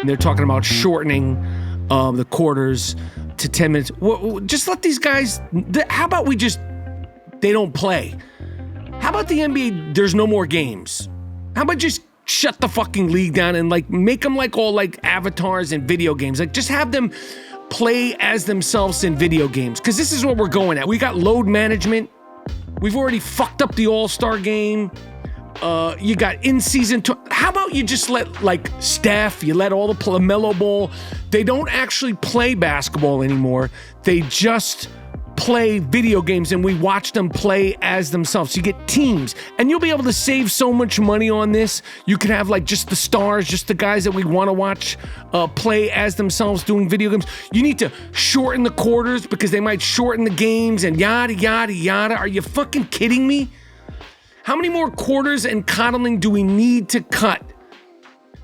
And they're talking about shortening the quarters to 10 minutes. Just let these guys, how about they don't play? How about the NBA, there's no more games? How about just shut the fucking league down and like make them like all like avatars in video games? Like just have them play as themselves in video games. Because this is what we're going at. We got load management. We've already fucked up the All-Star game. You got in-season. How about you just let like Steph, you let all the LaMelo Ball. They don't actually play basketball anymore. They just play video games and we watch them play as themselves. You get teams and you'll be able to save so much money on this. You could have like just the stars, just the guys that we want to watch play as themselves doing video games. You need to shorten the quarters because they might shorten the games and yada, yada, yada. Are you fucking kidding me? How many more quarters and coddling do we need to cut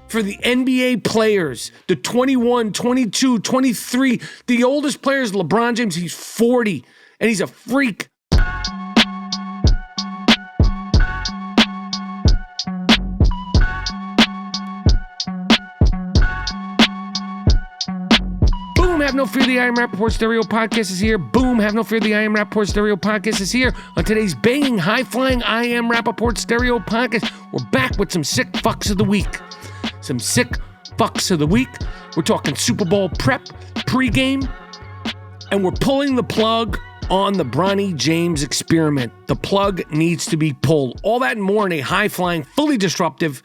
for the NBA players, the 21, 22, 23, the oldest players, LeBron James, he's 40, and he's a freak. Boom, have no fear, the I Am Rapaport Stereo Podcast is here. Boom, have no fear, the I Am Rapaport Stereo Podcast is here. On today's banging, high-flying I Am Rapaport Stereo Podcast, we're back with some sick fucks of the week. Some sick fucks of the week. We're talking Super Bowl prep, pregame, and we're pulling the plug on the Bronny James experiment. The plug needs to be pulled. All that and more in a high-flying, fully disruptive,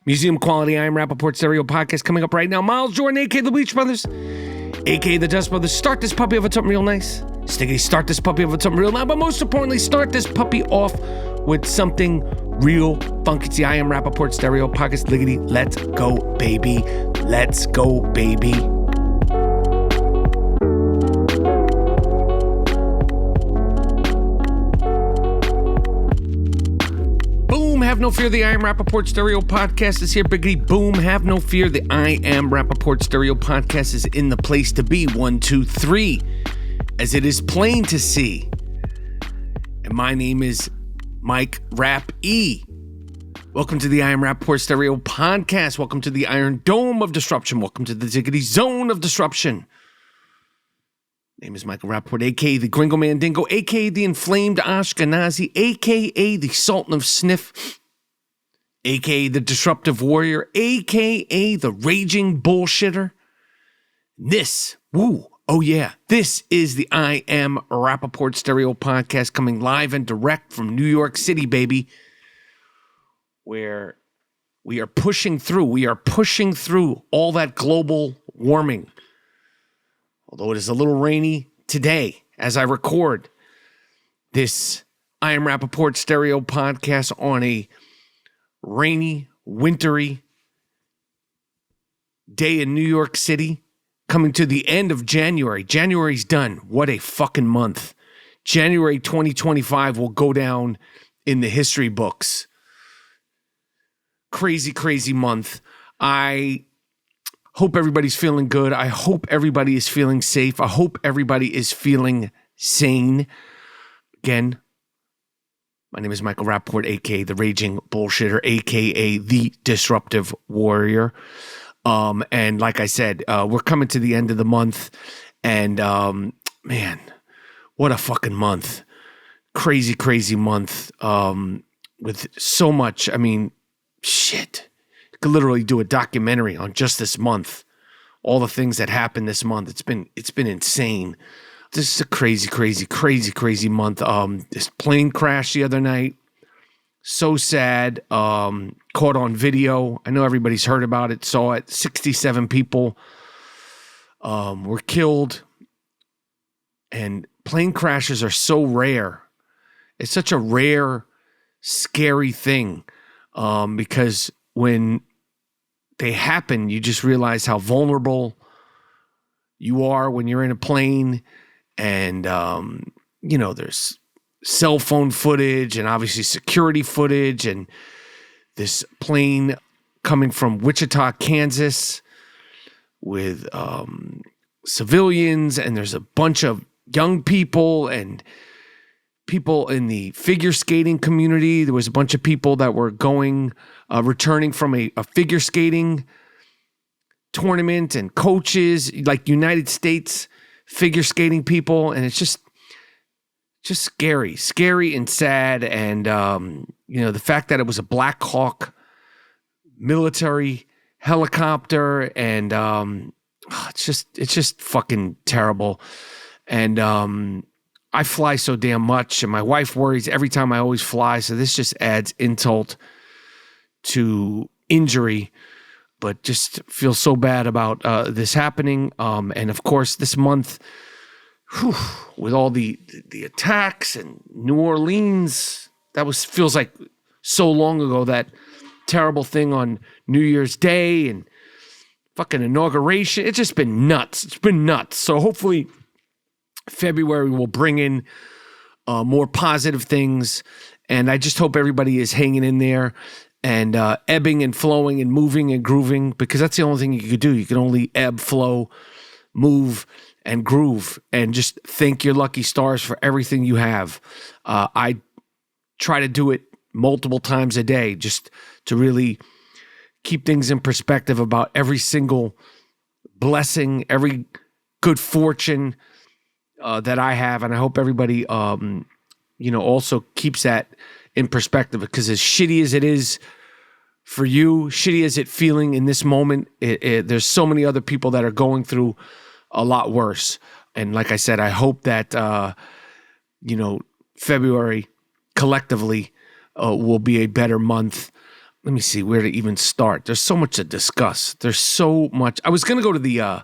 museum-quality I Am Rapaport Stereo Podcast coming up right now. Miles Jordan, a.k.a. the Bleach Brothers, a.k.a. the Dust Brothers. Start this puppy off with something real nice. Stiggity, start this puppy off with something real loud, but most importantly, start this puppy off with something real funky. It's the I Am Rapaport Stereo Podcast. Liggity, let's go, baby. Let's go, baby. Boom, have no fear, the I Am Rapaport Stereo Podcast is here. Biggity, boom, have no fear, the I Am Rapaport Stereo Podcast is in the place to be. 1, 2, 3, as it is plain to see. And my name is Mike Rap E. Welcome to the I Am Rapaport Stereo Podcast. Welcome to the Iron Dome of Disruption. Welcome to the Ziggity Zone of Disruption. Name is Michael Rapaport, a.k.a. the Gringo Mandingo, a.k.a. the Inflamed Ashkenazi, a.k.a. the Sultan of Sniff, a.k.a. the Disruptive Warrior, a.k.a. the Raging Bullshitter. This is the I Am Rapaport Stereo Podcast coming live and direct from New York City, baby, where we are pushing through all that global warming. Although it is a little rainy today as I record this I Am Rapaport Stereo Podcast on a rainy, wintry day in New York City. Coming to the end of January. January's done. What a fucking month. January 2025 will go down in the history books. Crazy, crazy month. I hope everybody's feeling good. I hope everybody is feeling safe. I hope everybody is feeling sane. Again, my name is Michael Rapaport, a.k.a. the Raging Bullshitter, a.k.a. the Disruptive Warrior. And like I said, we're coming to the end of the month, and man, what a fucking month. Crazy, crazy month, with so much. I mean, shit. You could literally do a documentary on just this month. All the things that happened this month. It's been insane. This is a crazy, crazy, crazy, crazy month. This plane crash the other night. So sad. Caught on video. I know everybody's heard about it, saw it. 67 people were killed. And plane crashes are so rare. It's such a rare, scary thing. Because when they happen, you just realize how vulnerable you are when you're in a plane. And, there's cell phone footage and obviously security footage, and this plane coming from Wichita, Kansas with civilians, and there's a bunch of young people and people in the figure skating community. There was a bunch of people that were returning from a figure skating tournament and coaches, like United States figure skating people. And it's just scary and sad. And, the fact that it was a Black Hawk military helicopter and, it's just fucking terrible. And, I fly so damn much, and my wife worries every time I always fly. So this just adds insult to injury, but just feel so bad about this happening. And of course, this month, with all the attacks and New Orleans, feels like so long ago, that terrible thing on New Year's Day and fucking inauguration. It's just been nuts. It's been nuts. So hopefully February will bring in more positive things, and I just hope everybody is hanging in there and ebbing and flowing and moving and grooving, because that's the only thing you could do. You can only ebb, flow, move, and groove, and just thank your lucky stars for everything you have. I try to do it multiple times a day just to really keep things in perspective about every single blessing, every good fortune that I have. And I hope everybody, also keeps that in perspective, because as shitty as it is for you, shitty as it feeling in this moment, there's so many other people that are going through a lot worse. And like I said, I hope that, February collectively will be a better month. Let me see where to even start. There's so much to discuss. There's so much. I was going to go to the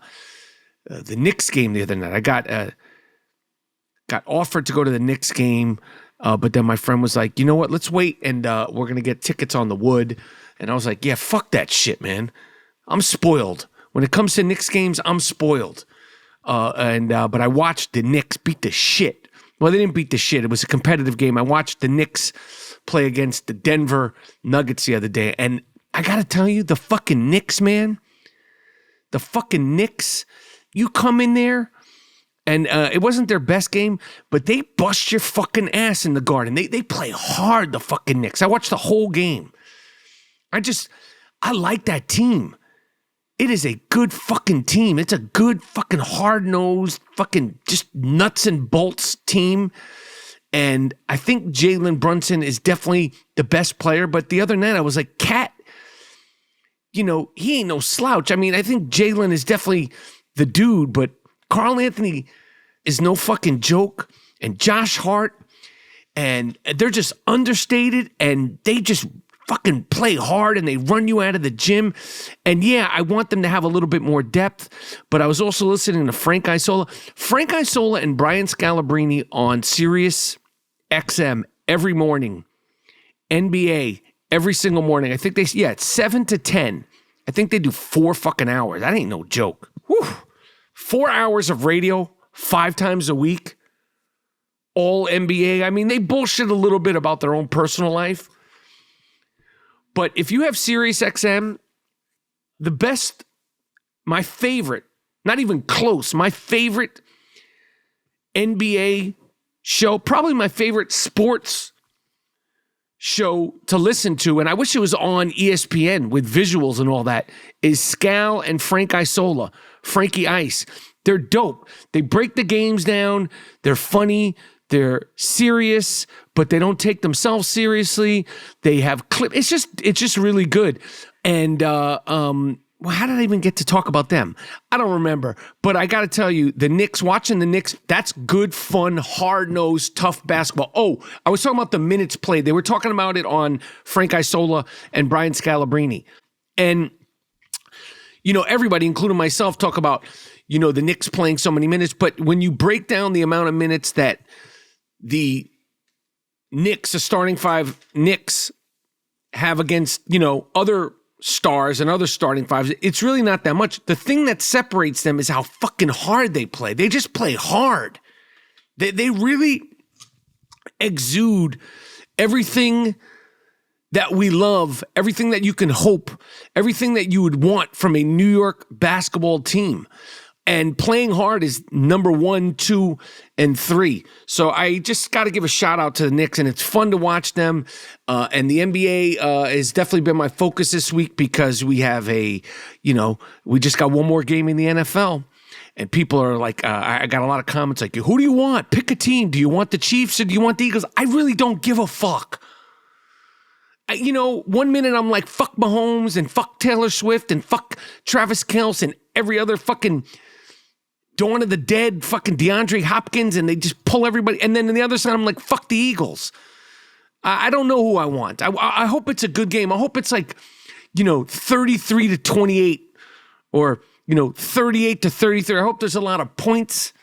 Knicks game the other night. I got offered to go to the Knicks game, but then my friend was like, you know what, let's wait, and we're going to get tickets on the wood. And I was like, yeah, fuck that shit, man. I'm spoiled. When it comes to Knicks games, I'm spoiled. But I watched the Knicks beat the shit. Well, they didn't beat the shit. It was a competitive game. I watched the Knicks play against the Denver Nuggets the other day, and I got to tell you, the fucking Knicks, man, the fucking Knicks, you come in there, and it wasn't their best game, but they bust your fucking ass in the Garden. They play hard, the fucking Knicks. I watched the whole game. I like that team. It is a good fucking team. It's a good fucking hard-nosed, fucking just nuts and bolts team. And I think Jalen Brunson is definitely the best player. But the other night I was like, Cat, he ain't no slouch. I mean, I think Jalen is definitely the dude, but Karl Anthony is no fucking joke. And Josh Hart, and they're just understated, and they just fucking play hard, and they run you out of the gym. And yeah, I want them to have a little bit more depth, but I was also listening to Frank Isola and Brian Scalabrine on Sirius XM every morning, NBA every single morning. I think it's 7 to 10. I think they do 4 fucking hours. That ain't no joke. Whew. 4 hours of radio 5 times a week, all NBA. I mean, they bullshit a little bit about their own personal life. But if you have Sirius XM, the best, my favorite, not even close, my favorite NBA show, probably my favorite sports show to listen to, and I wish it was on ESPN with visuals and all that, is Scal and Frank Isola, Frankie Ice. They're dope. They break the games down. They're funny. They're serious, but they don't take themselves seriously. They have clip. It's just really good. And how did I even get to talk about them? I don't remember. But I got to tell you, the Knicks, watching the Knicks, that's good, fun, hard-nosed, tough basketball. Oh, I was talking about the minutes played. They were talking about it on Frank Isola and Brian Scalabrine. And, everybody, including myself, talk about, the Knicks playing so many minutes. But when you break down the amount of minutes that the Knicks, the starting 5 Knicks, have against, other stars and other starting 5s, it's really not that much. The thing that separates them is how fucking hard they play. They just play hard. They really exude everything that we love, everything that you can hope, everything that you would want from a New York basketball team. And playing hard is number 1, 2, and 3. So I just got to give a shout out to the Knicks, and it's fun to watch them. And the NBA has definitely been my focus this week because we have we just got one more game in the NFL. And people are like, I got a lot of comments like, who do you want? Pick a team. Do you want the Chiefs or do you want the Eagles? I really don't give a fuck. 1 minute I'm like, fuck Mahomes and fuck Taylor Swift and fuck Travis Kelce and every other fucking Dawn of the Dead, fucking DeAndre Hopkins, and they just pull everybody. And then on the other side, I'm like, fuck the Eagles. I don't know who I want. I hope it's a good game. I hope it's like, 33-28 or, 38-33. I hope there's a lot of points.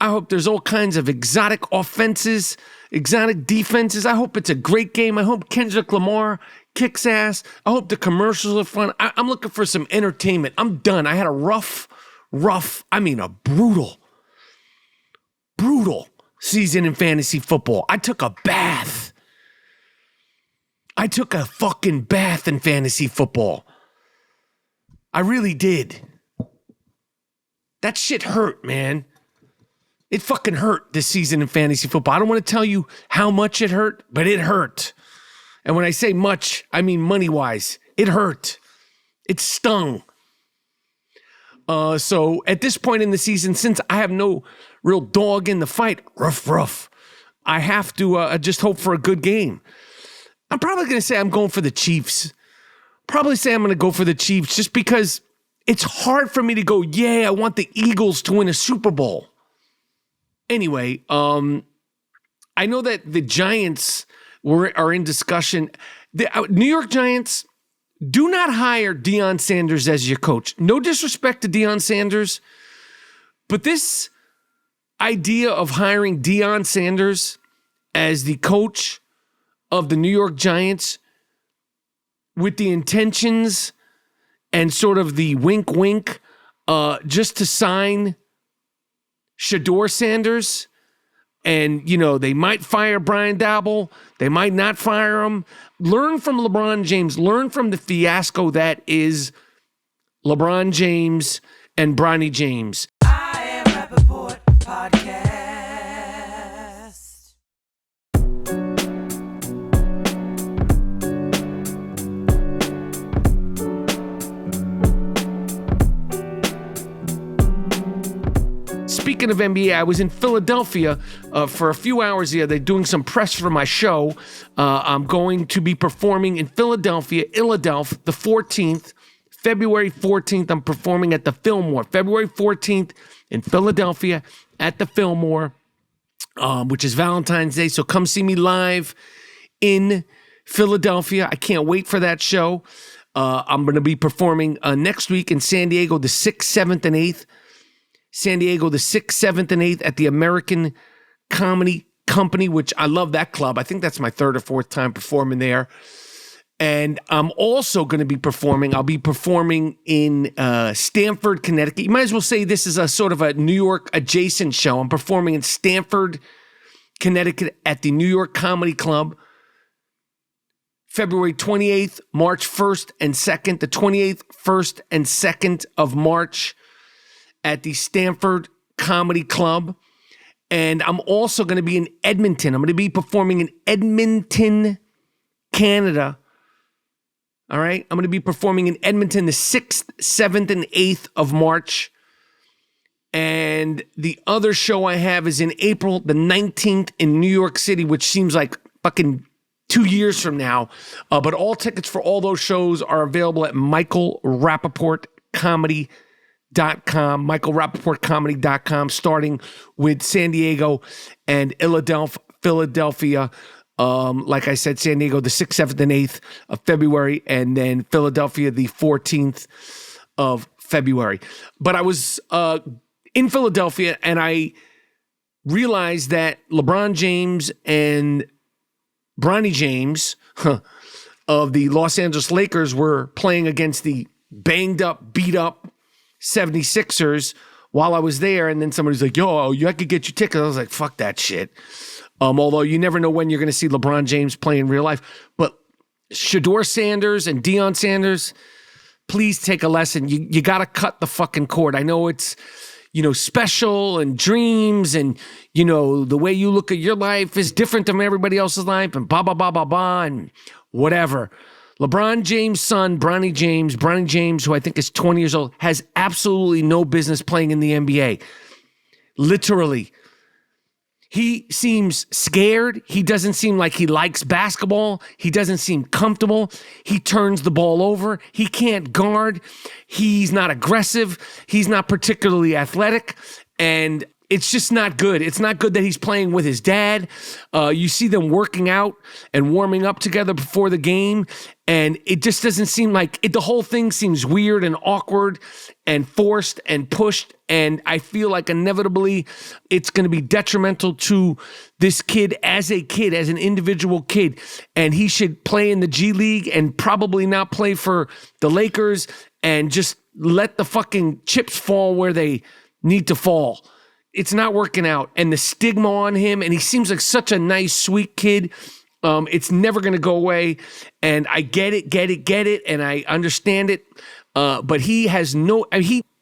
I hope there's all kinds of exotic offenses, exotic defenses. I hope it's a great game. I hope Kendrick Lamar kicks ass. I hope the commercials are fun. I'm looking for some entertainment. I'm done. I had a a brutal season in fantasy football. I took a bath. I took a fucking bath in fantasy football. I really did. That shit hurt, man. It fucking hurt this season in fantasy football. I don't want to tell you how much it hurt, but it hurt. And when I say much, I mean money-wise. It hurt. It stung. So at this point in the season, since I have no real dog in the fight, rough, I have to just hope for a good game. I'm probably going to say I'm going for the Chiefs. Probably say I'm going to go for the Chiefs just because it's hard for me to go, I want the Eagles to win a Super Bowl. Anyway, I know that the Giants are in discussion. The New York Giants, do not hire Deion Sanders as your coach. No disrespect to Deion Sanders, but this idea of hiring Deion Sanders as the coach of the New York Giants with the intentions and sort of the wink, just to sign Shedeur Sanders, and, they might fire Brian Daboll. They might not fire him. Learn from LeBron James. Learn from the fiasco that is LeBron James and Bronny James. I am Rapaport Podcast. Speaking of NBA, I was in Philadelphia for a few hours the other day doing some press for my show. I'm going to be performing in Philadelphia, the 14th, February 14th. I'm performing at the Fillmore. February 14th in Philadelphia at the Fillmore, which is Valentine's Day. So come see me live in Philadelphia. I can't wait for that show. I'm going to be performing next week in San Diego, the 6th, 7th, and 8th. San Diego, the 6th, 7th, and 8th at the American Comedy Company, which I love that club. I think that's my 3rd or 4th time performing there. And I'm also going to be performing. I'll be performing in Stamford, Connecticut. You might as well say this is a sort of a New York adjacent show. I'm performing in Stamford, Connecticut at the New York Comedy Club. February 28th, March 1st and 2nd, the 28th, 1st, and 2nd of March at the Stamford Comedy Club. And I'm also going to be in Edmonton. I'm going to be performing in Edmonton, Canada. All right? I'm going to be performing in Edmonton the 6th, 7th, and 8th of March. And the other show I have is in April the 19th in New York City, which seems like fucking 2 years from now. But all tickets for all those shows are available at michaelrapaportcomedy.com, michaelrapaportcomedy.com, starting with San Diego and Philadelphia. Like I said, San Diego, the 6th, 7th, and 8th of February, and then Philadelphia, the 14th of February. But I was in Philadelphia, and I realized that LeBron James and Bronny James of the Los Angeles Lakers were playing against the banged up, beat up 76ers while I was there. And then somebody's like, yo, I could get you tickets. I was like, fuck that shit. Although you never know when you're going to see LeBron James play in real life. But Shedeur Sanders and Deion Sanders, please take a lesson. You got to cut the fucking cord. I know it's, special and dreams and, the way you look at your life is different than everybody else's life and blah, blah, blah, blah, blah, and whatever. LeBron James' son, Bronny James, who I think is 20 years old, has absolutely no business playing in the NBA. Literally. He seems scared. He doesn't seem like he likes basketball. He doesn't seem comfortable. He turns the ball over. He can't guard. He's not aggressive. He's not particularly athletic. And it's just not good. It's not good that he's playing with his dad. You see them working out and warming up together before the game, and it just doesn't seem like it. The whole thing seems weird and awkward and forced and pushed, and I feel like inevitably it's going to be detrimental to this kid, as an individual kid, and he should play in the G League and probably not play for the Lakers and just let the fucking chips fall where they need to fall. It's not working out, and the stigma on him, and he seems like such a nice, sweet kid. It's never going to go away, and I get it, and I understand it, but he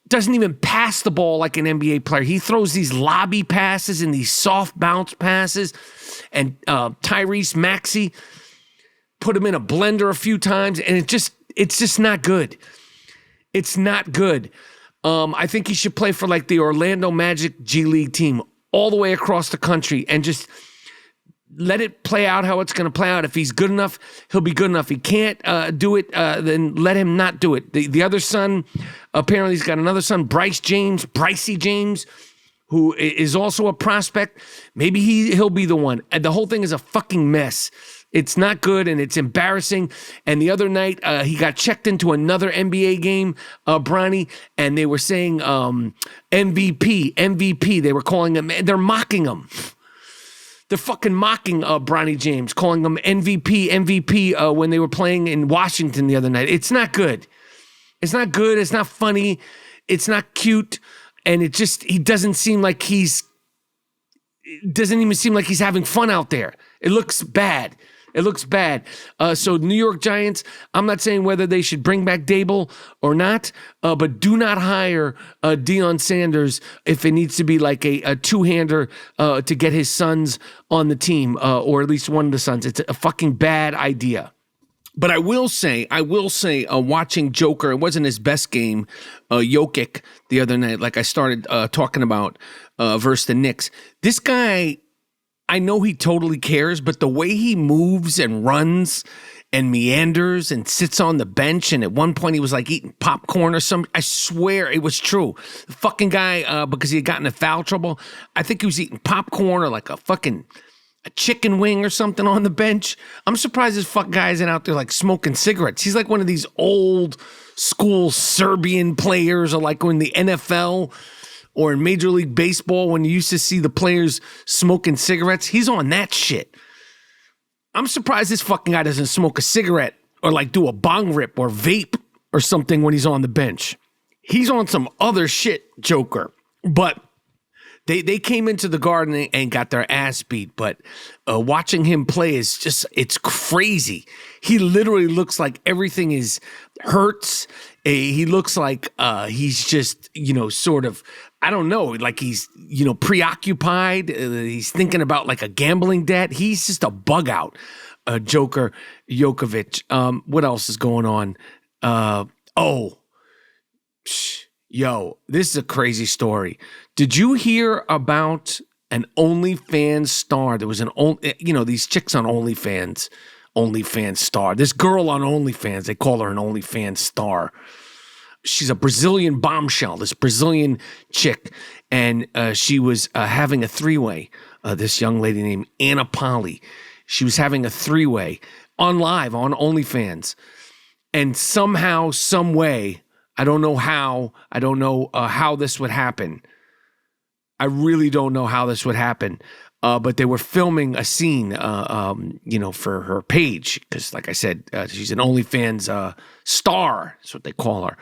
doesn't even pass the ball like an NBA player. He throws these lobby passes and these soft bounce passes, and Tyrese Maxey put him in a blender a few times, and it's just not good. It's not good. I think he should play for like the Orlando Magic G League team all the way across the country and just let it play out how it's going to play out. If he's good enough, he'll be good enough. He can't do it, then let him not do it. The other son, apparently he's got another son, Brycey James, who is also a prospect. Maybe he'll be the one. And the whole thing is a fucking mess. It's not good, and it's embarrassing. And the other night, he got checked into another NBA game, Bronny, and they were saying MVP. They were calling him, they're mocking him. They're fucking mocking Bronny James, calling him MVP when they were playing in Washington the other night. It's not good. It's not good. It's not funny. It's not cute. And he doesn't seem like it doesn't even seem like he's having fun out there. It looks bad. So New York Giants, I'm not saying whether they should bring back Dable or not, but do not hire Deion Sanders if it needs to be like a two-hander to get his sons on the team, or at least one of the sons. It's a fucking bad idea. But I will say, watching Joker, it wasn't his best game, Jokic, the other night, like I started talking about versus the Knicks. This guy, I know he totally cares, but the way he moves and runs and meanders and sits on the bench, and at one point he was like eating popcorn or something. I swear it was true. The fucking guy, because he had gotten in foul trouble, I think he was eating popcorn or like a chicken wing or something on the bench. I'm surprised this fuck guy isn't out there like smoking cigarettes. He's like one of these old school Serbian players, or like in the NFL or in Major League Baseball when you used to see the players smoking cigarettes. He's on that shit. I'm surprised this fucking guy doesn't smoke a cigarette or like do a bong rip or vape or something when he's on the bench. He's on some other shit, Joker. But they came into the Garden and got their ass beat. But watching him play it's crazy. He literally looks like everything hurts. He looks like he's just, sort of, I don't know, like he's, preoccupied. He's thinking about like a gambling debt. He's just a bug out, Joker Jokovic. What else is going on? This is a crazy story. Did you hear about an OnlyFans star? There was these chicks on OnlyFans star. This girl on OnlyFans, they call her an OnlyFans star. She's a Brazilian bombshell, this Brazilian chick, and she was having a three-way. This young lady named Anna Polly. She was having a three-way on live on OnlyFans, and somehow, some way, I don't know how this would happen. I really don't know how this would happen. But they were filming a scene, for her page. Because like I said, she's an OnlyFans star. That's what they call her.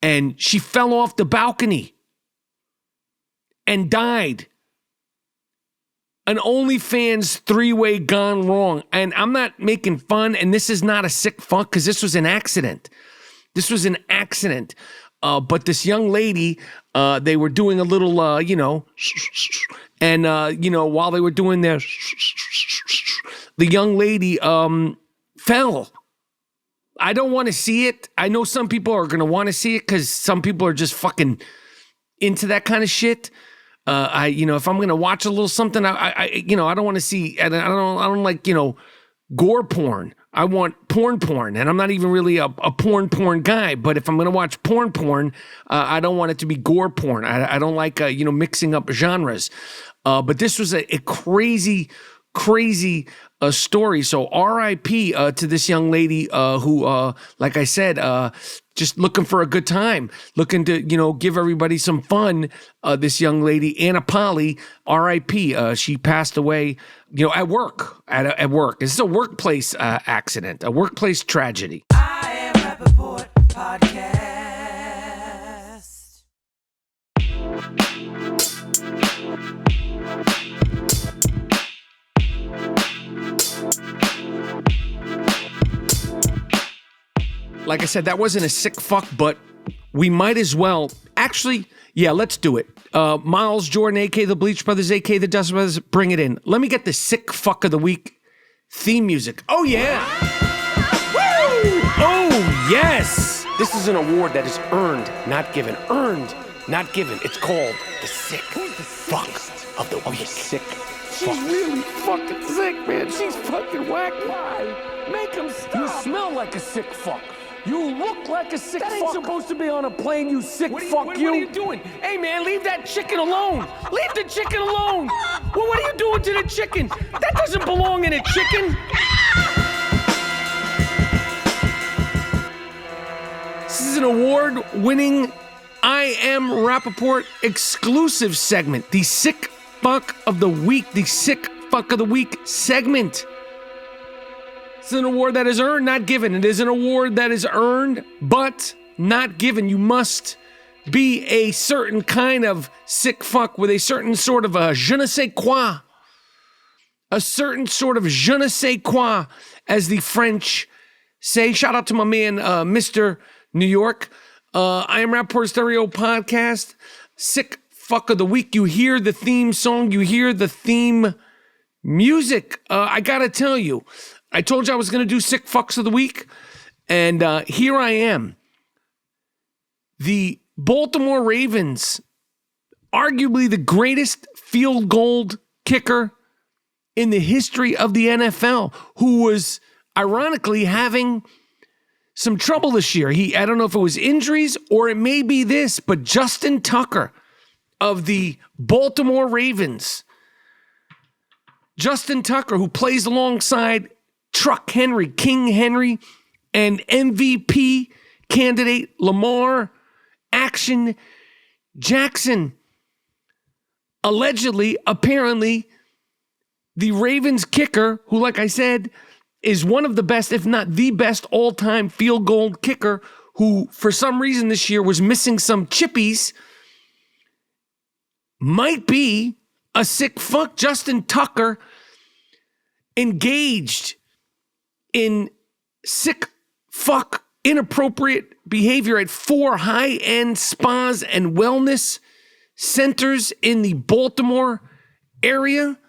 And she fell off the balcony and died. An OnlyFans three-way gone wrong. And I'm not making fun, and this is not a sick fuck, because this was an accident. This was an accident. But this young lady, they were doing a little, and, while they were doing their, the young lady fell. I don't want to see it. I know some people are going to want to see it because some people are just fucking into that kind of shit. If I'm going to watch a little something, I don't want to see, I don't like, gore porn. I want porn, and I'm not even really a porn guy, but if I'm going to watch porn, I don't want it to be gore porn. I don't like, mixing up genres. But this was a crazy story. So R.I.P. To this young lady who, like I said, just looking for a good time, looking to, give everybody some fun. This young lady, Anna Polly, R.I.P. She passed away, at work, at work. This is a workplace accident, a workplace tragedy. I am Rapaport Podcast. Like I said, that wasn't a sick fuck, but we might as well. Actually, yeah, let's do it. Miles, Jordan, a.k.a. the Bleach Brothers, a.k.a. the Dust Brothers, bring it in. Let me get the sick fuck of the week theme music. Oh, yeah. Woo! Oh, yes. This is an award that is earned, not given. Earned, not given. It's called the sick fuck of the week. Sick fuck. She's really fucking sick, man. She's fucking whack. Why? Make him stop. You smell like a sick fuck. You look like a sick fuck. That ain't supposed to be on a plane, you sick fuck. What are you doing? Hey, man, leave that chicken alone. Leave the chicken alone. Well, what are you doing to the chicken? That doesn't belong in a chicken. This is an award-winning I Am Rapaport exclusive segment. The sick fuck of the week. The sick fuck of the week segment. It's an award that is earned, not given. It is an award that is earned, but not given. You must be a certain kind of sick fuck with a certain sort of a je ne sais quoi. A certain sort of je ne sais quoi, as the French say. Shout out to my man, Mr. New York. I Am Rapaport Stereo Podcast. Sick fuck of the week. You hear the theme song. You hear the theme music. I gotta tell you, I told you I was going to do sick fucks of the week, and here I am. The Baltimore Ravens, arguably the greatest field goal kicker in the history of the NFL, who was ironically having some trouble this year. I don't know if it was injuries or it may be this, but Justin Tucker of the Baltimore Ravens, Justin Tucker, who plays alongside Truck Henry, King Henry, and MVP candidate Lamar Action Jackson. Allegedly, apparently, the Ravens kicker, who, like I said, is one of the best, if not the best all-time field goal kicker, who for some reason this year was missing some chippies, might be a sick fuck. Justin Tucker engaged in sick fuck inappropriate behavior at 4 high-end spas and wellness centers in the Baltimore area.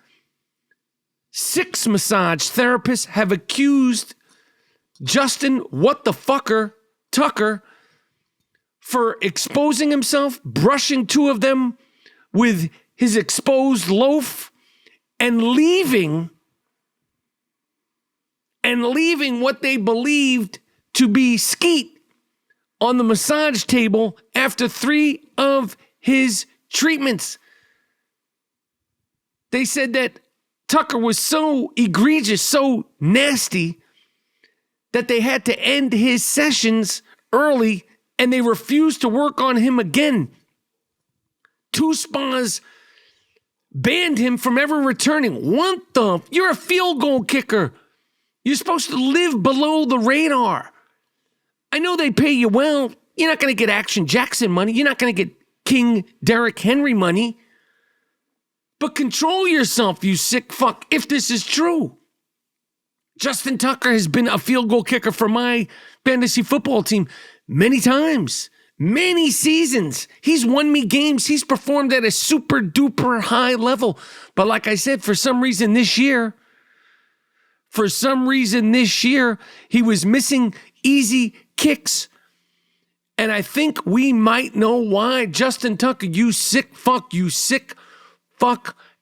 6 massage therapists have accused Justin what the fucker Tucker for exposing himself, brushing 2 of them with his exposed loaf, and leaving what they believed to be skeet on the massage table after 3 of his treatments. They said that Tucker was so egregious, so nasty, that they had to end his sessions early and they refused to work on him again. 2 spas banned him from ever returning. What the? You're a field goal kicker. You're supposed to live below the radar. I know they pay you well. You're not going to get Action Jackson money. You're not going to get King Derrick Henry money. But control yourself, you sick fuck, if this is true. Justin Tucker has been a field goal kicker for my fantasy football team many times, many seasons. He's won me games. He's performed at a super duper high level. But like I said, for some reason this year, he was missing easy kicks. And I think we might know why. Justin Tucker, you sick fuck.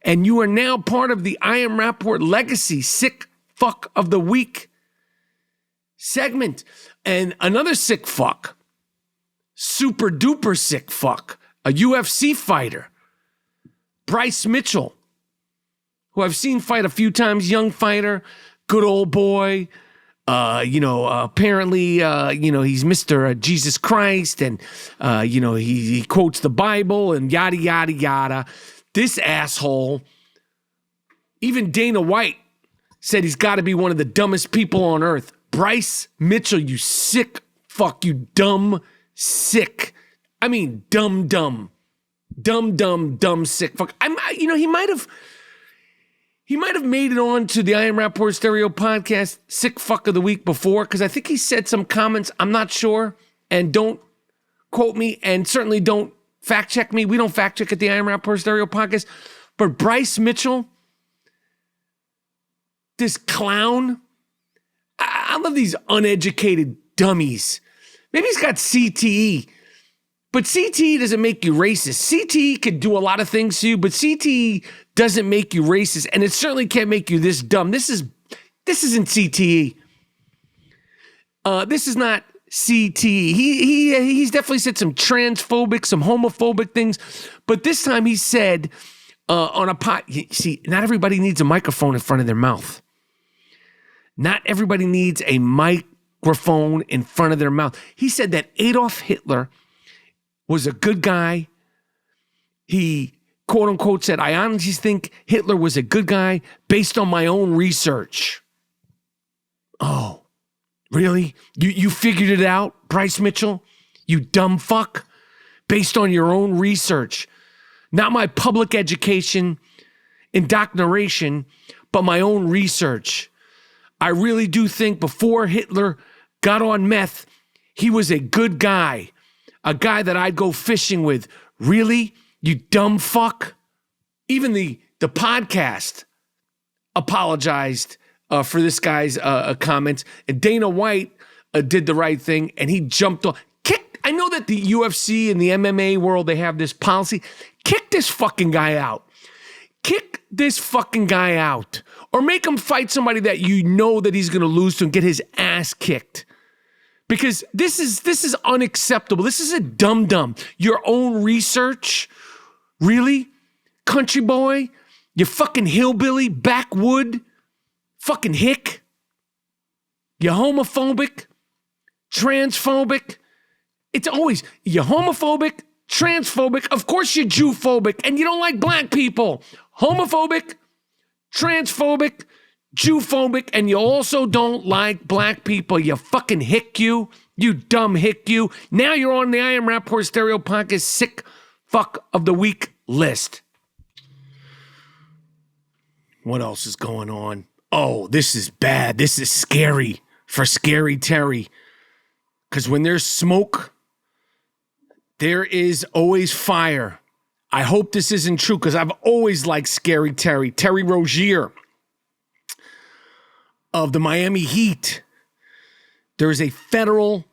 And you are now part of the I Am Rapaport legacy sick fuck of the week segment. And another sick fuck, super duper sick fuck, a UFC fighter, Bryce Mitchell, who I've seen fight a few times, young fighter, good old boy. Apparently, he's Mr. Jesus Christ, and, he quotes the Bible and yada, yada, yada. This asshole, even Dana White said he's got to be one of the dumbest people on earth. Bryce Mitchell, you sick fuck, you dumb sick. I mean, dumb sick fuck. He might have made it on to the I Am Rapaport Stereo podcast sick fuck of the week before, because I think he said some comments. I'm not sure, and don't quote me, and certainly don't fact check me. We don't fact check at the I Am Rapaport Stereo podcast. But Bryce Mitchell, this clown, I love these uneducated dummies. Maybe he's got CTE, but CTE doesn't make you racist. CTE could do a lot of things to you, but CTE doesn't make you racist, and it certainly can't make you this dumb. This isn't CTE. This is not CTE. He's definitely said some transphobic, some homophobic things, but this time he said on a pot. See, not everybody needs a microphone in front of their mouth. Not everybody needs a microphone in front of their mouth. He said that Adolf Hitler was a good guy. He, quote unquote, said, I honestly think Hitler was a good guy based on my own research. Oh, really? You figured it out, Bryce Mitchell? You dumb fuck? Based on your own research. Not my public education, indoctrination, but my own research. I really do think before Hitler got on meth, he was a good guy. A guy that I'd go fishing with. Really? You dumb fuck? Even the podcast apologized for this guy's comments. And Dana White did the right thing, and he jumped on. I know that the UFC and the MMA world, they have this policy. Kick this fucking guy out. Kick this fucking guy out. Or make him fight somebody that you know that he's going to lose to and get his ass kicked. Because this is unacceptable. This is a dum-dum. Your own research? Really? Country boy? You fucking hillbilly? Backwood? Fucking hick? You homophobic? Transphobic? It's always, you homophobic? Transphobic? Of course you're Jewphobic, and you don't like black people. Homophobic? Transphobic? Jewphobic, and you also don't like black people. You fucking hick you dumb hick you. Now you're on the I Am Rapaport Stereo podcast sick fuck of the week list. What else is going on? Oh, this is bad. This is scary for Scary Terry. Because when there's smoke, there is always fire. I hope this isn't true, because I've always liked Scary Terry. Terry Rozier of the Miami Heat. There is a federal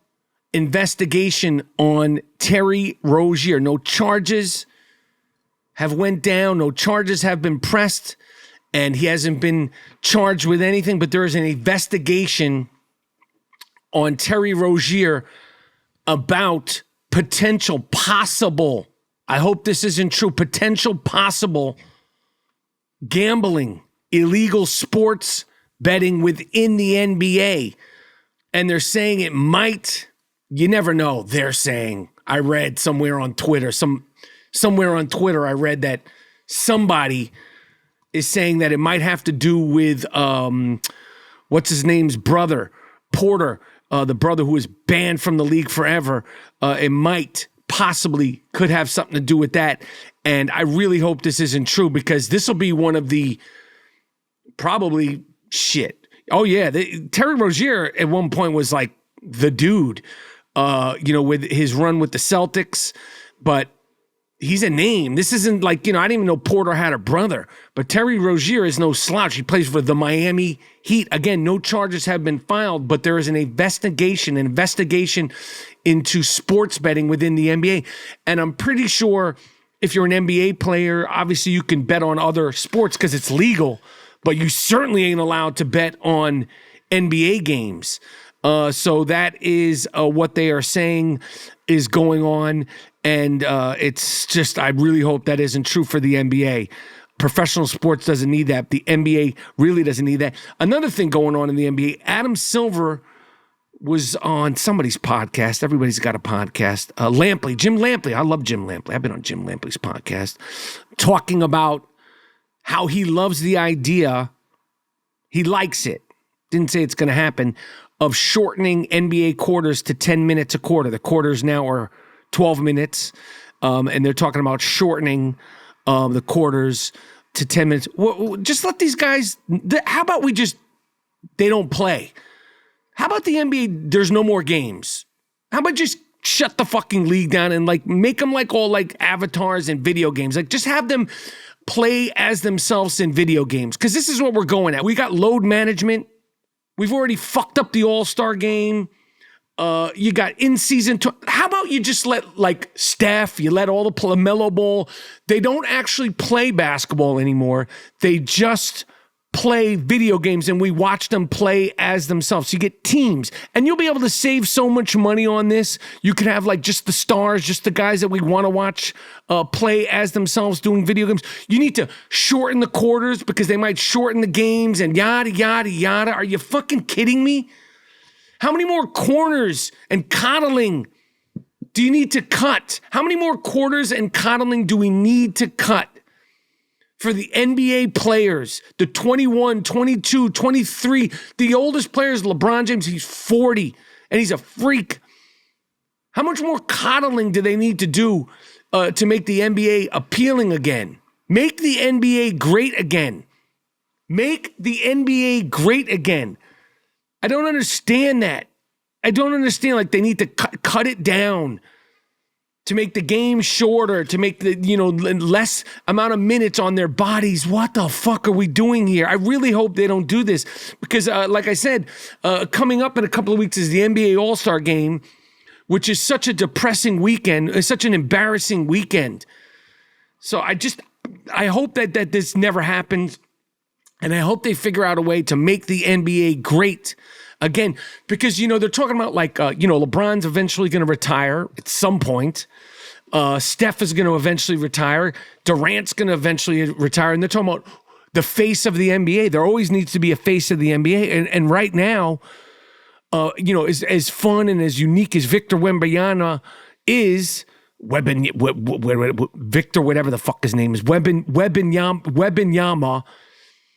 investigation on Terry Rozier. No charges have went down. No charges have been pressed. And he hasn't been charged with anything. But there is an investigation on Terry Rozier about potential, possible, I hope this isn't true, potential, possible gambling, illegal sports betting within the NBA. And they're saying it might, you never know, they're saying. I read somewhere on Twitter, somewhere on Twitter, I read that somebody is saying that it might have to do with, what's his name's brother, Porter, the brother who was banned from the league forever. It might possibly could have something to do with that. And I really hope this isn't true, because this will be one of the probably shit. Oh, yeah. Terry Rozier at one point was like the dude. with his run with the Celtics, but he's a name. This isn't like, I didn't even know Porter had a brother, but Terry Rozier is no slouch. He plays for the Miami Heat. Again, no charges have been filed, but there is an investigation into sports betting within the NBA. And I'm pretty sure if you're an NBA player, obviously you can bet on other sports because it's legal, but you certainly ain't allowed to bet on NBA games. So that is what they are saying is going on. And it's just, I really hope that isn't true for the NBA. Professional sports doesn't need that. The NBA really doesn't need that. Another thing going on in the NBA, Adam Silver was on somebody's podcast. Everybody's got a podcast. Jim Lampley. I love Jim Lampley. I've been on Jim Lampley's podcast talking about how he loves the idea. He likes it. Didn't say it's going to happen, of shortening NBA quarters to 10 minutes a quarter. The quarters now are 12 minutes, and they're talking about shortening the quarters to 10 minutes. Just let these guys, how about they don't play? How about the NBA, there's no more games? How about just shut the fucking league down and make them all avatars in video games? Just have them play as themselves in video games, because this is what we're going at. We got load management. We've already fucked up the All-Star game. You got in-season. How about you just let Steph, you let all the LaMelo Ball. They don't actually play basketball anymore. They just play video games, and we watch them play as themselves. So you get teams, and you'll be able to save so much money on this. You could have just the stars, just the guys that we want to watch play as themselves doing video games. You need to shorten the quarters because they might shorten the games and yada, yada, yada. Are you fucking kidding me? How many more corners and coddling do you need to cut? How many more quarters and coddling do we need to cut for the NBA players, the 21, 22, 23, the oldest players, LeBron James, he's 40, and he's a freak. How much more coddling do they need to do to make the NBA appealing again? Make the NBA great again. Make the NBA great again. I don't understand that. I don't understand, they need to cut it down to make the game shorter, to make the, less amount of minutes on their bodies. What the fuck are we doing here? I really hope they don't do this because, like I said, coming up in a couple of weeks is the NBA All-Star Game, which is such a depressing weekend. It's such an embarrassing weekend. So I hope that this never happens, and I hope they figure out a way to make the NBA great again, because, they're talking about LeBron's eventually going to retire at some point. Steph is going to eventually retire. Durant's going to eventually retire. And they're talking about the face of the NBA. There always needs to be a face of the NBA. And right now, as fun and as unique as Victor Wembanyama is, Victor, whatever the fuck his name is, Wembanyama,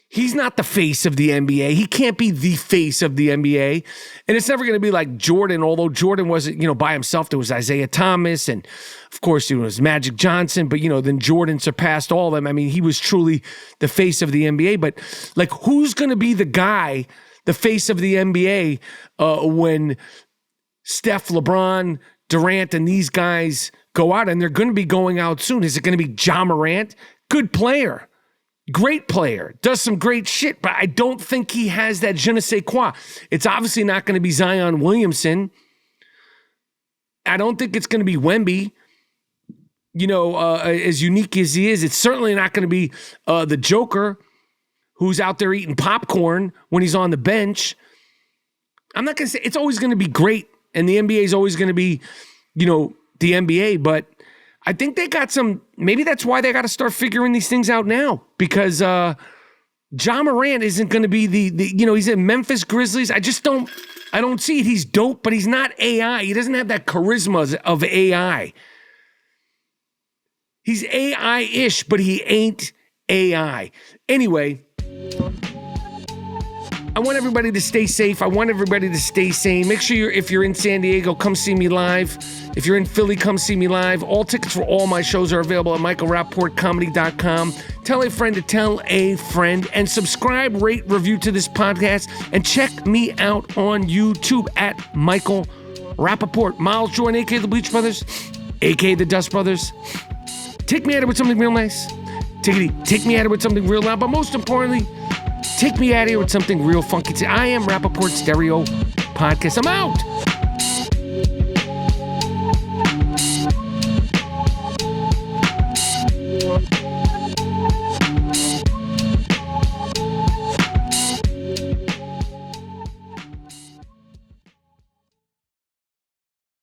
he's not the face of the NBA. He can't be the face of the NBA. And it's never going to be like Jordan, although Jordan wasn't, by himself. There was Isaiah Thomas, and of course, it was Magic Johnson. But, then Jordan surpassed all of them. I mean, he was truly the face of the NBA. But, who's going to be the guy, the face of the NBA, when Steph, LeBron, Durant, and these guys go out? And they're going to be going out soon. Is it going to be Ja Morant? Good player. Great player, does some great shit, but I don't think he has that je ne sais quoi. It's obviously not going to be Zion Williamson. I don't think it's going to be Wemby. As unique as he is, it's certainly not going to be the Joker who's out there eating popcorn when he's on the bench. I'm not going to say it's always going to be great, and the NBA is always going to be, the NBA, but I think they got maybe that's why they got to start figuring these things out now, because Ja Morant isn't going to be he's in Memphis Grizzlies. I don't see it. He's dope, but he's not AI. He doesn't have that charisma of AI. He's AI-ish, but he ain't AI. Anyway, I want everybody to stay safe. I want everybody to stay sane. Make sure if you're in San Diego, come see me live. If you're in Philly, come see me live. All tickets for all my shows are available at michaelrapaportcomedy.com. Tell a friend to tell a friend, and subscribe, rate, review to this podcast, and check me out on YouTube at Michael Rapaport, Miles Jordan, a.k.a. the Bleach Brothers, a.k.a. the Dust Brothers. Take me at it with something real nice. Take me at it with something real loud, but most importantly, take me out of here with something real funky. I am Rapaport Stereo Podcast. I'm out.